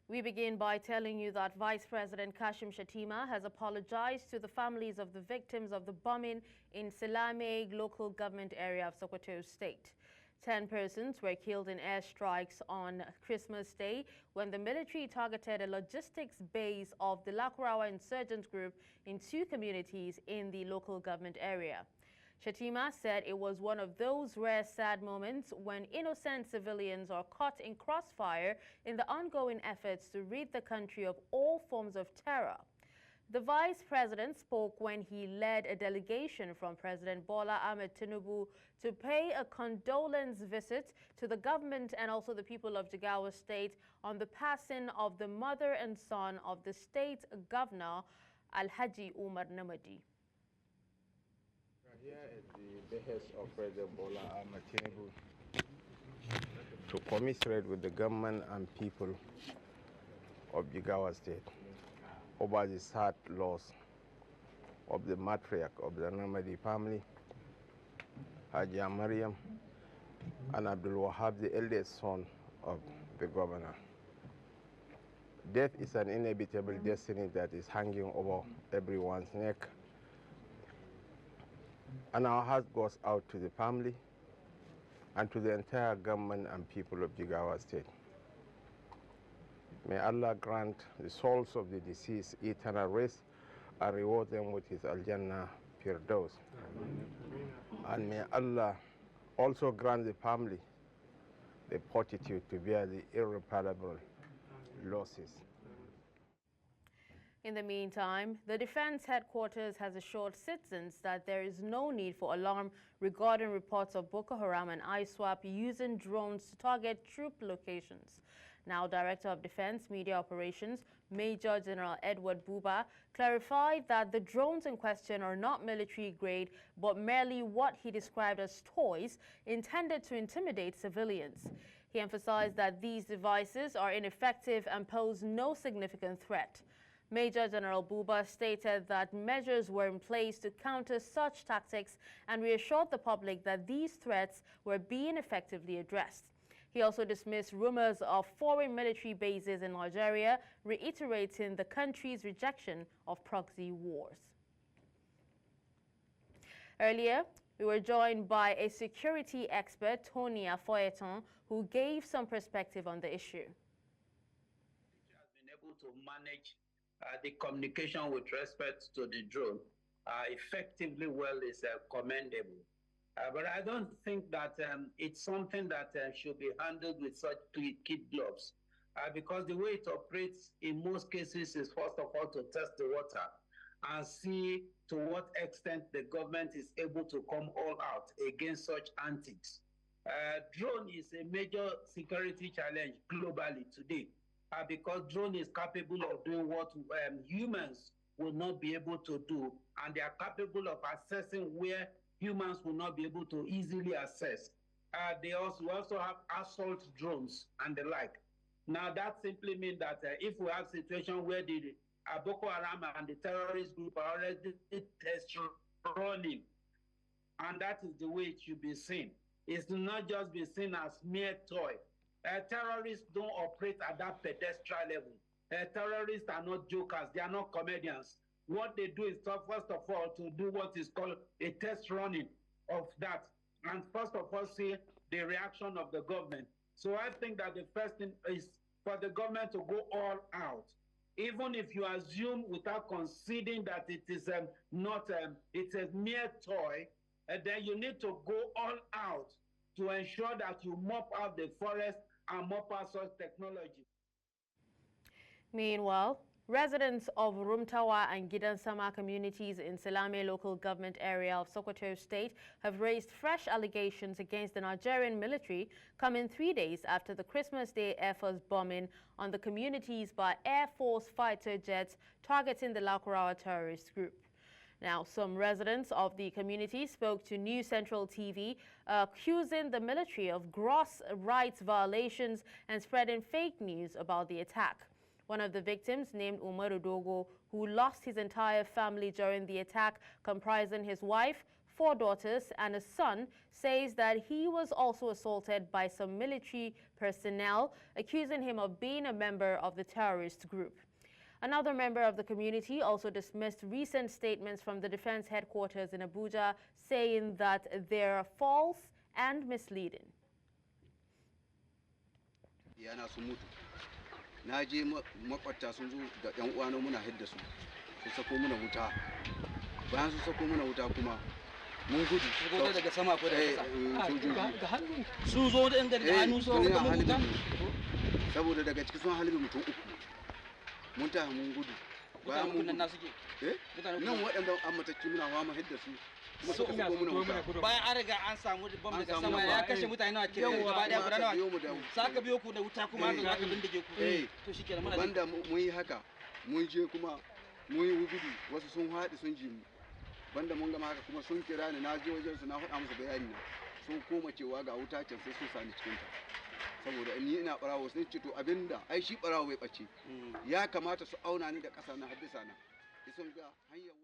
We begin by telling you that Vice President Kashim Shettima has apologized to the families of the victims of the bombing in Silame local government area of Sokoto State. 10 persons were killed in airstrikes on Christmas Day when the military targeted a logistics base of the Lakurawa insurgent group in 2 communities in the local government area. Shettima said it was one of those rare sad moments when innocent civilians are caught in crossfire in the ongoing efforts to rid the country of all forms of terror. The vice president spoke when he led a delegation from President Bola Ahmed Tinubu to pay a condolence visit to the government and also the people of Jigawa State on the passing of the mother and son of the state governor, Alhaji Umar Namadi. Here at the behest of President Bola Ahmed Tinubu to commiserate with the government and people of Jigawa State over the sad loss of the matriarch of the Namadi family, Haji Mariam, and Abdul Wahab, the eldest son of the governor. Death is an inevitable destiny that is hanging over everyone's neck. And our heart goes out to the family and to the entire government and people of Jigawa State. May Allah grant the souls of the deceased eternal rest and reward them with his Al-Jannah Firdaus. And may Allah also grant the family the fortitude to bear the irreparable losses. In the meantime, the Defense Headquarters has assured citizens that there is no need for alarm regarding reports of Boko Haram and ISWAP using drones to target troop locations. Now, Director of Defense Media Operations, Major General Edward Buba, clarified that the drones in question are not military grade, but merely what he described as toys intended to intimidate civilians. He emphasized that these devices are ineffective and pose no significant threat. Major General Buba stated that measures were in place to counter such tactics and reassured the public that these threats were being effectively addressed. He also dismissed rumors of foreign military bases in Nigeria, reiterating the country's rejection of proxy wars. Earlier, we were joined by a security expert, Tony Ofoyetan, who gave some perspective on the issue. He has been able to manage the communication with respect to the drone effectively well is commendable. But I don't think that it's something that should be handled with such kid gloves because the way it operates in most cases is first of all to test the water and see to what extent the government is able to come all out against such antics. Drone is a major security challenge globally today. Because drone is capable of doing what humans will not be able to do, and they are capable of assessing where humans will not be able to easily assess. We also have assault drones and the like. Now that simply means that if we have a situation where the Boko Haram and the terrorist group are already test running, and that is the way it should be seen. It's not just be seen as mere toy. Terrorists don't operate at that pedestrian level. Terrorists are not jokers. They are not comedians. What they do is, first of all, to do what is called a test running of that. And first of all, see the reaction of the government. So I think that the first thing is for the government to go all out. Even if you assume without conceding that it is it's a mere toy, then you need to go all out to ensure that you mop out the forest and mop out such technology. Meanwhile, residents of Rumtawa and Gidansama communities in Silame local government area of Sokoto State have raised fresh allegations against the Nigerian military coming 3 days after the Christmas Day Air Force bombing on the communities by Air Force fighter jets targeting the Lakurawa terrorist group. Now, some residents of the community spoke to New Central TV, accusing the military of gross rights violations and spreading fake news about the attack. One of the victims, named Umaru Dogo, who lost his entire family during the attack, comprising his wife, 4 daughters and a son, says that he was also assaulted by some military personnel, accusing him of being a member of the terrorist group. Another member of the community also dismissed recent statements from the defense headquarters in Abuja, saying that they're false and misleading. Yana sun mutu. Na je makwata sun zo da ƴan uwana muna hidda su. Su sako muna wuta. Bayan su sako muna wuta kuma mun gudu. Su zo daga sama ko daga ƙasa. Ga hannu. Sun zo da hannu so da wuta. Saboda daga cikin sun halbe mutum uku. Mun ta mun gudu. Bayan mun nan suke. Nan waɗanda an matacci muna fama hidda su. Bayan an riga an samu bom daga sama ya kashe mutane nawa ke gaba daya guda nawa saka biyo ku da wuta kuma aka bindige ku to shikenan muna banda mun yi haka mun je kuma mun yi gudu wasu sun haɗi sun ji mu banda mun gama haka kuma sun kira ni na je wajen su na faɗa musu bayani na sun koma cewa ga wuta can sai sun sani cikin ta saboda ni ina barawo sun ce to abinda ai shi barawo bai bace ya kamata su auna ni da ƙasa na haddasa na sun ga hanyar